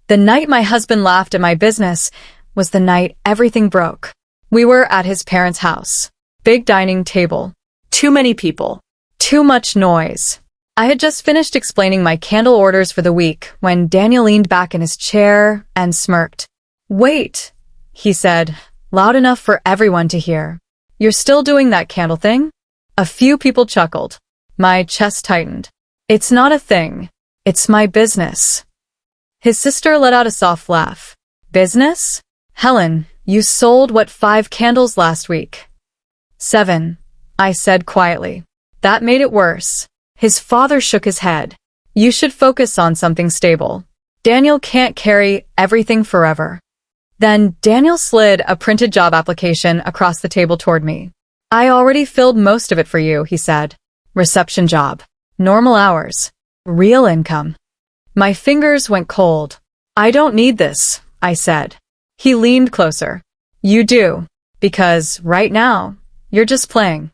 The night my husband laughed at my business was the night everything broke. We were at his parents' house. Big dining table. Too many people. Too much noise. I had just finished explaining my candle orders for the week when Daniel leaned back in his chair and smirked. "Wait," he said, loud enough for everyone to hear. "You're still doing that candle thing?" A few people chuckled. My chest tightened. "It's not a thing. It's my business." His sister let out a soft laugh. "Business? Helen, you sold what 5 candles last week?" 7, I said quietly. That made it worse. His father shook his head. "You should focus on something stable. Daniel can't carry everything forever." Then Daniel slid a printed job application across the table toward me. "I already filled most of it for you," he said. "Reception job. Normal hours. Real income." My fingers went cold. "I don't need this," I said. He leaned closer. "You do, because right now, you're just playing."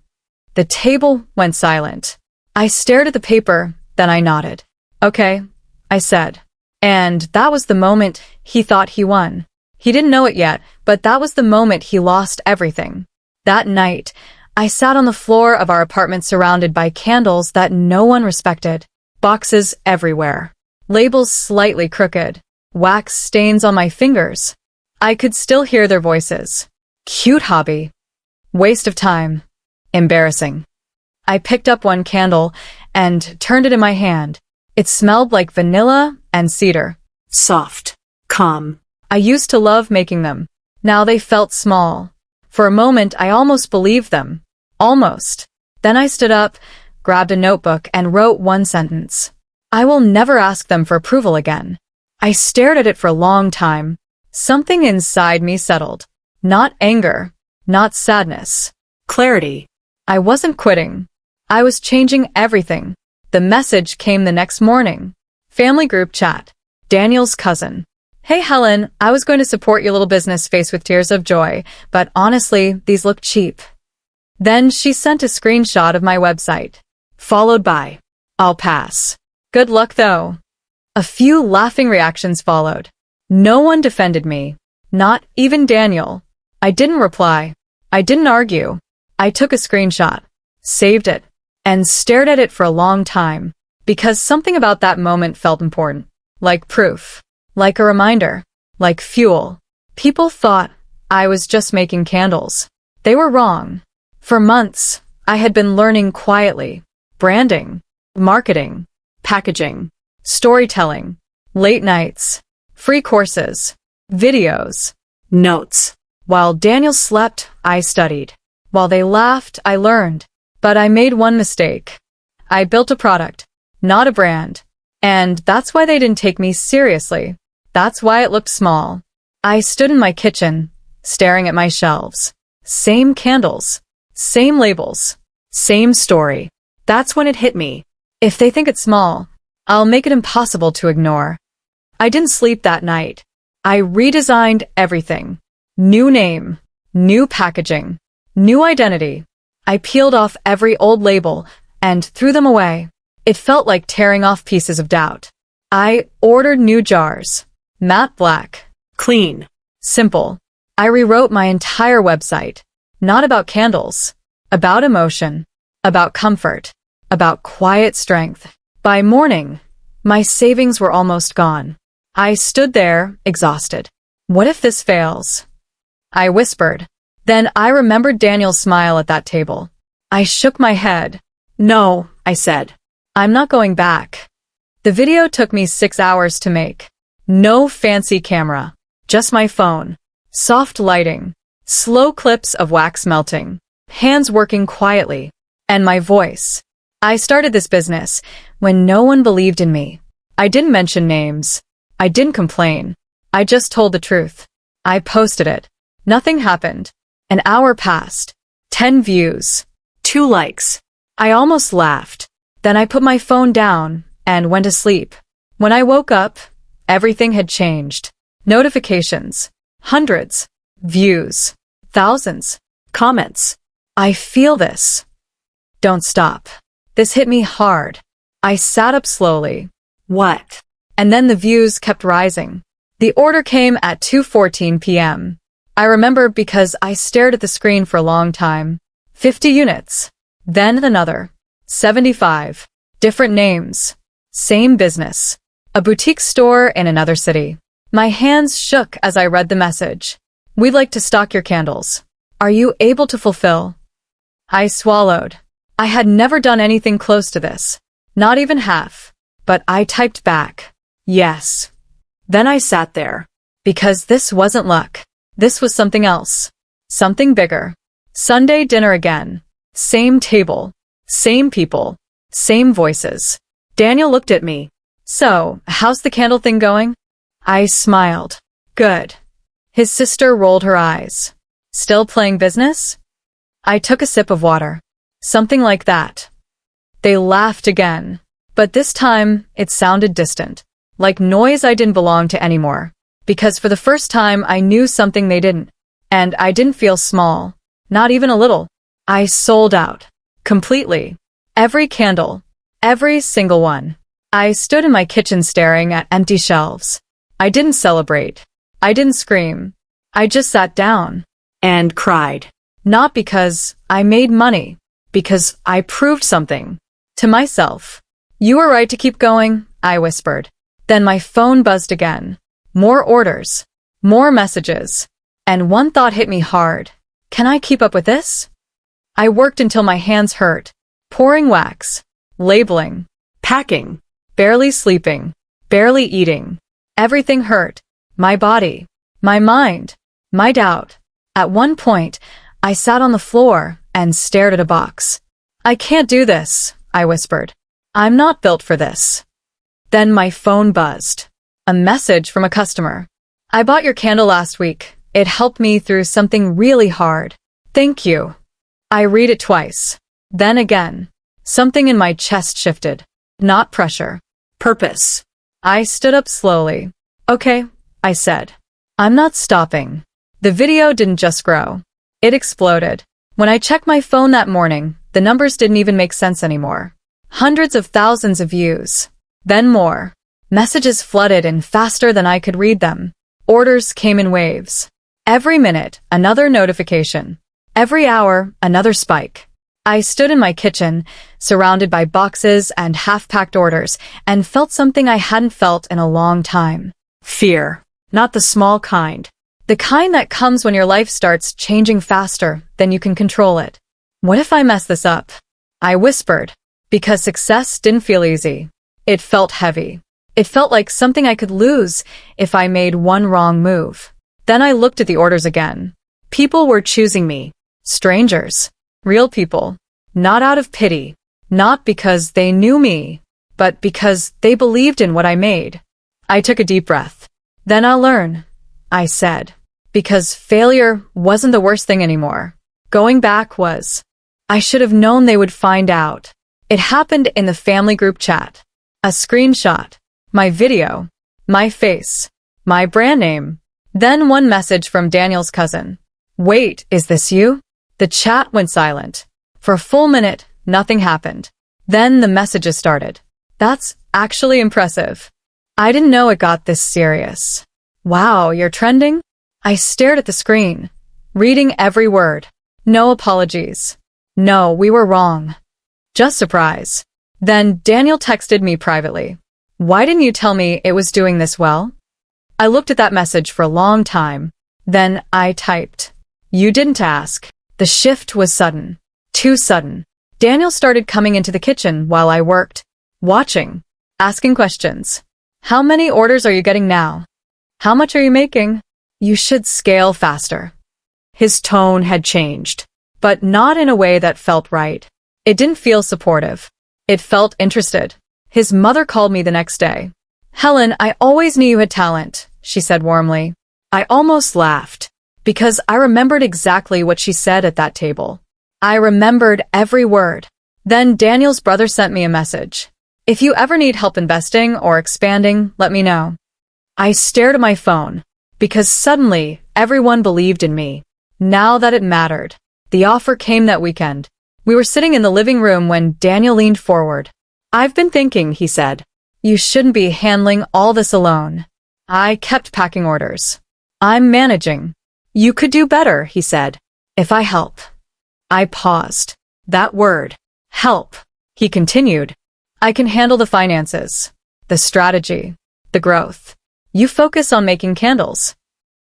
The table went silent. I stared at the paper, then I nodded. "Okay," I said. And that was the moment he thought he won. He didn't know it yet, but that was the moment he lost everything. That night, I sat on the floor of our apartment surrounded by candles that no one respected. Boxes everywhere. Labels slightly crooked. Wax stains on my fingers. I could still hear their voices. Cute hobby. Waste of time. Embarrassing. I picked up one candle and turned it in my hand. It smelled like vanilla and cedar. Soft. Calm. I used to love making them. Now they felt small. For a moment, I almost believed them. Almost. Then I stood up, grabbed a notebook, and wrote one sentence. I will never ask them for approval again. I stared at it for a long time. Something inside me settled. Not anger. Not sadness. Clarity. I wasn't quitting. I was changing everything. The message came the next morning. Family group chat. Daniel's cousin. "Hey Helen, I was going to support your little business faced with tears of joy, but honestly, these look cheap." Then she sent a screenshot of my website, followed by, "I'll pass. Good luck though." A few laughing reactions followed. No one defended me. Not even Daniel. I didn't reply. I didn't argue. I took a screenshot, saved it, and stared at it for a long time, because something about that moment felt important. Like proof. Like a reminder. Like fuel. People thought I was just making candles. They were wrong. For months, I had been learning quietly. Branding. Marketing. Packaging. Storytelling. Late nights. Free courses. Videos. Notes. While Daniel slept, I studied. While they laughed, I learned. But I made one mistake. I built a product, not a brand. And that's why they didn't take me seriously. That's why it looked small. I stood in my kitchen, staring at my shelves. Same candles. Same labels. Same story. That's when it hit me. If they think it's small, I'll make it impossible to ignore. I didn't sleep that night. I redesigned everything. New name. New packaging. New identity. I peeled off every old label and threw them away. It felt like tearing off pieces of doubt. I ordered new jars. Matte black. Clean. Simple. I rewrote my entire website. Not about candles. About emotion. About comfort. About quiet strength. By morning, my savings were almost gone. I stood there, exhausted. What if this fails? I whispered. Then I remembered Daniel's smile at that table. I shook my head. "No," I said. "I'm not going back." The video took me 6 hours to make. No fancy camera. Just my phone. Soft lighting. Slow clips of wax melting. Hands working quietly. And my voice. I started this business when no one believed in me. I didn't mention names. I didn't complain. I just told the truth. I posted it. Nothing happened. An hour passed. 10 views. 2 likes. I almost laughed. Then I put my phone down and went to sleep. When I woke up, everything had changed. Notifications. Hundreds. Views. Thousands. Comments. I feel this. Don't stop. This hit me hard. I sat up slowly. What? And then the views kept rising. The order came at 2:14 p.m. I remember because I stared at the screen for a long time. 50 units. Then another. 75. Different names. Same business. A boutique store in another city. My hands shook as I read the message. We'd like to stock your candles. Are you able to fulfill? I swallowed. I had never done anything close to this. Not even half. But I typed back. Yes. Then I sat there. Because this wasn't luck. This was something else. Something bigger. Sunday dinner again. Same table. Same people. Same voices. Daniel looked at me. So, how's the candle thing going? I smiled. Good. His sister rolled her eyes. Still playing business? I took a sip of water. Something like that. They laughed again. But this time, it sounded distant. Like noise I didn't belong to anymore. Because for the first time I knew something they didn't. And I didn't feel small. Not even a little. I sold out. Completely. Every candle. Every single one. I stood in my kitchen staring at empty shelves. I didn't celebrate. I didn't scream. I just sat down. And cried. Not because I made money. Because I proved something. To myself. You were right to keep going, I whispered. Then my phone buzzed again. More orders. More messages. And one thought hit me hard. Can I keep up with this? I worked until my hands hurt. Pouring wax. Labeling. Packing. Barely sleeping. Barely eating. Everything hurt. My body. My mind. My doubt. At one point, I sat on the floor and stared at a box. I can't do this, I whispered. I'm not built for this. Then my phone buzzed. A message from a customer. I bought your candle last week. It helped me through something really hard. Thank you. I read it twice. Then again. Something in my chest shifted. Not pressure. Purpose. I stood up slowly. Okay, I said. I'm not stopping. The video didn't just grow. It exploded. When I checked my phone that morning, the numbers didn't even make sense anymore. Hundreds of thousands of views. Then more. Messages flooded in faster than I could read them. Orders came in waves. Every minute, another notification. Every hour, another spike. I stood in my kitchen, surrounded by boxes and half-packed orders, and felt something I hadn't felt in a long time. Fear. Not the small kind. The kind that comes when your life starts changing faster than you can control it. What if I mess this up? I whispered. Because success didn't feel easy. It felt heavy. It felt like something I could lose if I made one wrong move. Then I looked at the orders again. People were choosing me. Strangers. Real people. Not out of pity. Not because they knew me, but because they believed in what I made. I took a deep breath. Then I'll learn, I said. Because failure wasn't the worst thing anymore. Going back was. I should have known they would find out. It happened in the family group chat. A screenshot. My video. My face. My brand name. Then one message from Daniel's cousin. Wait, is this you? The chat went silent. For a full minute, nothing happened. Then the messages started. That's actually impressive. I didn't know it got this serious. Wow, you're trending? I stared at the screen, reading every word. No apologies. No, we were wrong. Just surprise. Then Daniel texted me privately. Why didn't you tell me it was doing this well? I looked at that message for a long time. Then I typed. You didn't ask. The shift was sudden. Too sudden. Daniel started coming into the kitchen while I worked. Watching. Asking questions. How many orders are you getting now? How much are you making? You should scale faster. His tone had changed. But not in a way that felt right. It didn't feel supportive. It felt interested. His mother called me the next day. Helen, I always knew you had talent, she said warmly. I almost laughed. Because I remembered exactly what she said at that table. I remembered every word. Then Daniel's brother sent me a message. If you ever need help investing or expanding, let me know. I stared at my phone. Because suddenly, everyone believed in me. Now that it mattered. The offer came that weekend. We were sitting in the living room when Daniel leaned forward. I've been thinking, he said. You shouldn't be handling all this alone. I kept packing orders. I'm managing. You could do better, he said. If I help. I paused. That word. Help. He continued. I can handle the finances, the strategy, the growth. You focus on making candles.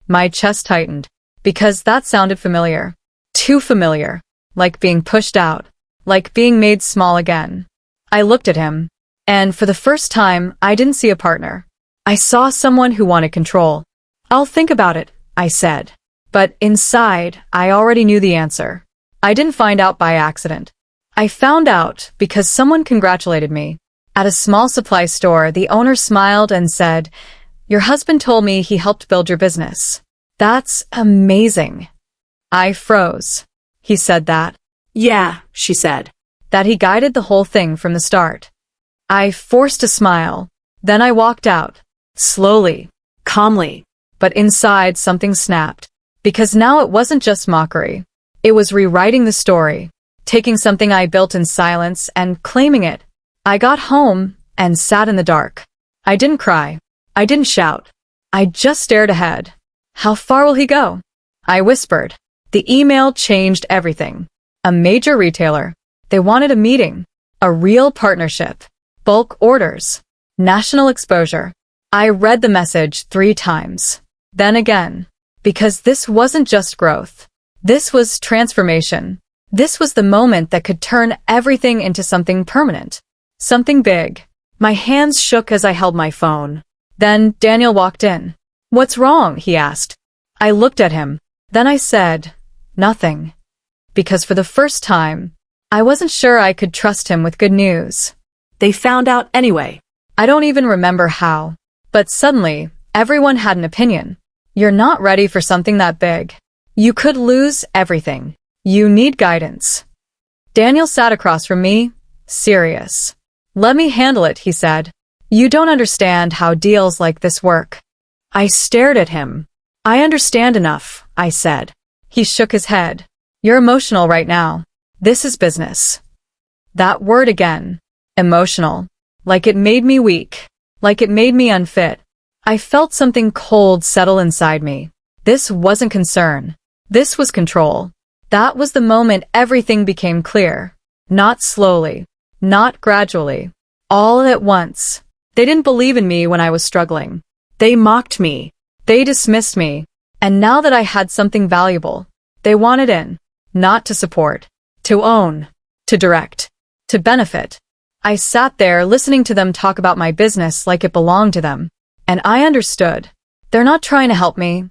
My chest tightened, because that sounded familiar. Too familiar. Like being pushed out. Like being made small again. I looked at him, and for the first time, I didn't see a partner. I saw someone who wanted control. I'll think about it, I said. But inside, I already knew the answer. I didn't find out by accident. I found out because someone congratulated me. At a small supply store, the owner smiled and said, "Your husband told me he helped build your business. That's amazing." I froze. He said that. Yeah, she said. That he guided the whole thing from the start. I forced a smile. Then I walked out. Slowly. Calmly. But inside something snapped. Because now it wasn't just mockery. It was rewriting the story. Taking something I built in silence and claiming it. I got home and sat in the dark. I didn't cry. I didn't shout. I just stared ahead. How far will he go? I whispered. The email changed everything. A major retailer. They wanted a meeting. A real partnership. Bulk orders. National exposure. I read the message 3 times. Then again. Because this wasn't just growth. This was transformation. This was the moment that could turn everything into something permanent. Something big. My hands shook as I held my phone. Then Daniel walked in. "What's wrong?" he asked. I looked at him. Then I said, "Nothing." Because for the first time, I wasn't sure I could trust him with good news. They found out anyway. I don't even remember how. But suddenly, everyone had an opinion. You're not ready for something that big. You could lose everything. You need guidance. Daniel sat across from me, serious. "Let me handle it," he said. "You don't understand how deals like this work." I stared at him. "I understand enough," I said. He shook his head. "You're emotional right now. This is business." That word again. Emotional. Like it made me weak. Like it made me unfit. I felt something cold settle inside me. This wasn't concern. This was control. That was the moment everything became clear. Not slowly. Not gradually. All at once. They didn't believe in me when I was struggling. They mocked me. They dismissed me. And now that I had something valuable, they wanted in. Not to support. To own. To direct. To benefit. I sat there listening to them talk about my business like it belonged to them. And I understood. They're not trying to help me,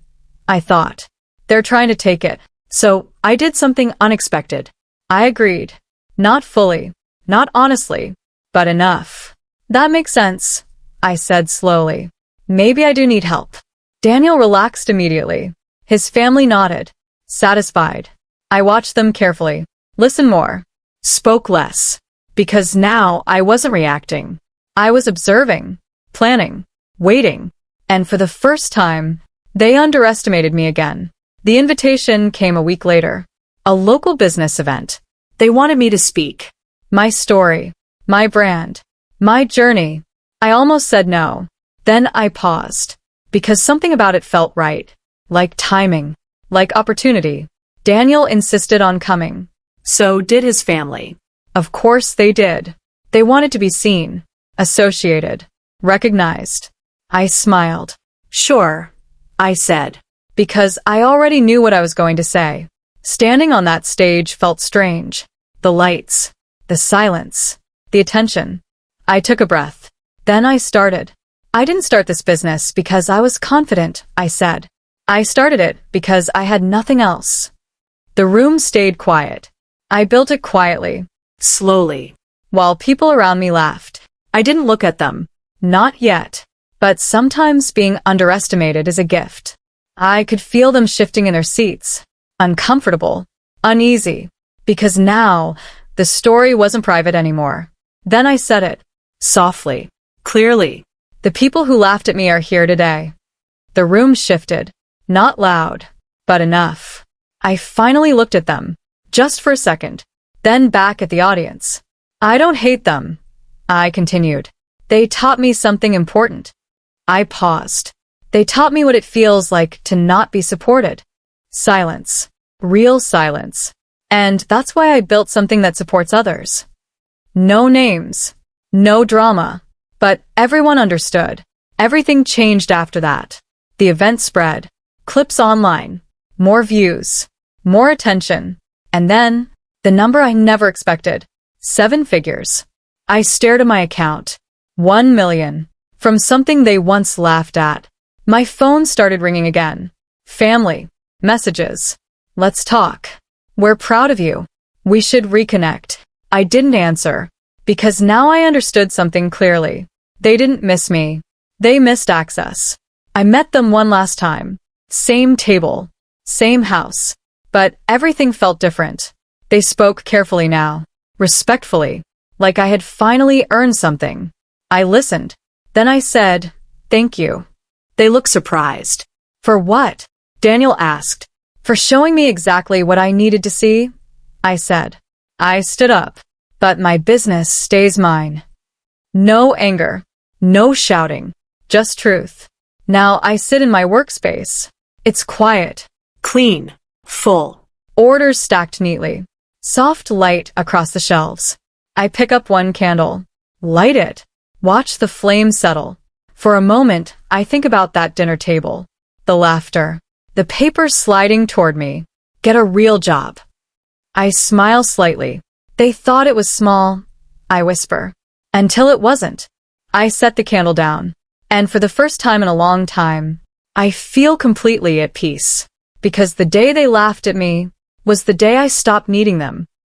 I thought. They're trying to take it. So I did something unexpected. I agreed. Not fully. Not honestly. But enough. "That makes sense," I said slowly. "Maybe I do need help." Daniel relaxed immediately. His family nodded. Satisfied. I watched them carefully. Listened more. Spoke less. Because now I wasn't reacting. I was observing. Planning. Waiting. And for the first time, they underestimated me again. The invitation came a week later. A local business event. They wanted me to speak. My story. My brand. My journey. I almost said no. Then I paused. Because something about it felt right. Like timing. Like opportunity. Daniel insisted on coming. So did his family. Of course they did. They wanted to be seen. Associated. Recognized. I smiled. "Sure," I said. Because I already knew what I was going to say. Standing on that stage felt strange. The lights. The silence. The attention. I took a breath. Then I started. "I didn't start this business because I was confident," I said. "I started it because I had nothing else." The room stayed quiet. I built it quietly. Slowly. While people around me laughed. I didn't look at them. Not yet. But sometimes being underestimated is a gift. I could feel them shifting in their seats. Uncomfortable. Uneasy. Because now, the story wasn't private anymore. Then I said it. Softly. Clearly. "The people who laughed at me are here today." The room shifted. Not loud. But enough. I finally looked at them. Just for a second. Then back at the audience. "I don't hate them," I continued. "They taught me something important." I paused. They taught me what it feels like to not be supported. Silence. Real silence. And that's why I built something that supports others. No names. No drama. But everyone understood. Everything changed after that. The event spread. Clips online. More views. More attention. And then, the number I never expected. 7 figures. I stared at my account. 1 million. From something they once laughed at. My phone started ringing again. Family. Messages. Let's talk. We're proud of you. We should reconnect. I didn't answer. Because now I understood something clearly. They didn't miss me. They missed access. I met them one last time. Same table. Same house. But everything felt different. They spoke carefully now. Respectfully. Like I had finally earned something. I listened. Then I said, "Thank you." They looked surprised. "For what?" Daniel asked. "For showing me exactly what I needed to see," I said. I stood up. "But my business stays mine." No anger. No shouting. Just truth. Now I sit in my workspace. It's quiet. Clean. Full. Orders stacked neatly. Soft light across the shelves. I pick up one candle. Light it. Watch the flame settle. For a moment, I think about that dinner table. The laughter. The paper sliding toward me. Get a real job. I smile slightly. They thought it was small, I whisper. Until it wasn't. I set the candle down. And for the first time in a long time, I feel completely at peace. Because the day they laughed at me was the day I stopped needing them.